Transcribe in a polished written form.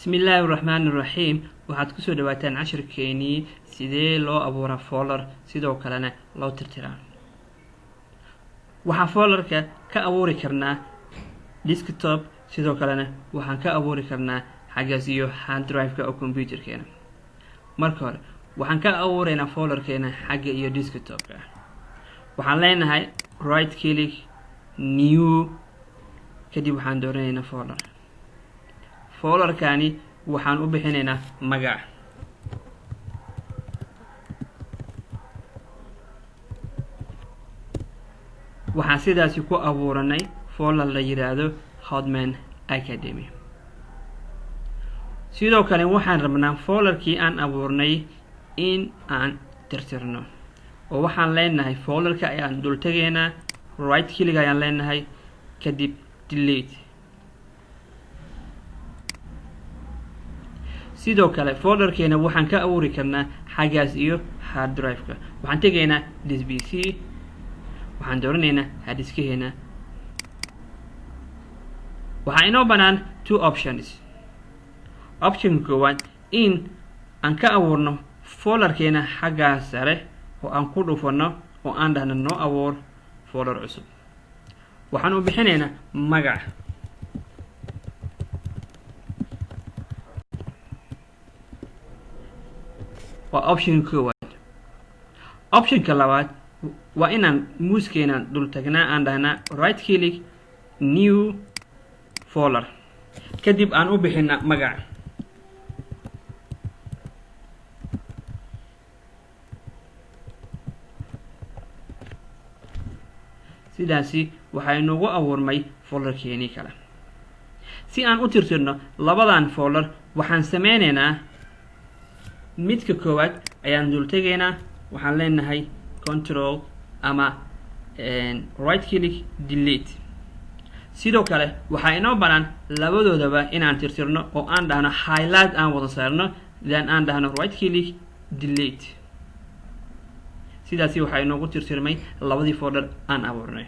بسم الله الرحمن الرحيم waxaad ku soo dhawaataan cashirkeenii sidee loo abuuraa folder sidoo kalena loo tirtiraa waxaan folderka ka abuuri karnaa desktop sidoo kalena waxaan ka abuuri karnaa xaggaas iyo hard drive-ka oo computerkeena marka hore waxaan ka abuureynaa folderkeena xagga iyo desktop-ka waxaan leenahay right click new kadib waxaan dooraneynaa folderkani waxaan u bixinaynaa magac waxaan sidaasi ku abuuranay folder la yiraahdo Hotman Academy sidoo kale waxaan rabnaa folderkii aan abuurnay in aan tirtirno oo waxaan leenahay folderka ayaan dul tageynaa right click ayaan leenahay kadib delete sidoo kale folderkeena waxaan ka abuuri karnaa xaggaas iyo hard drive-ka waxaan tegaynaa this pc waxaan dooraneynaa hard disk-keena waxaa inoo banaan two options option koowaad in aan ka abuurno folderkeena xaggaas sare oo aan ku dhufano oo aan dhahno noo abuur folder cusub waxaan u bixinaynaa magac waa option koowaad optionka labaad waa inaan muuskeena dul tagnaa aan dhahnaa right click new folder kadib aan u bixinaa magac sidaasi waxaa inoogu abuurmay folderkeenii kale si aan u tirtirno labadan folder waxaan sameyneynaa midka koowaad ayaan dul tegaynaa waxaan leenahay control ama right click delete sidoo kale waxaa inoo banaan labadoodaba inaan tirtirno oo aan dhahno highlight aan wada saarno then aan dhahno right click delete sidaasi waxaa inoogu tirtirmay labadii folder aan abuurnay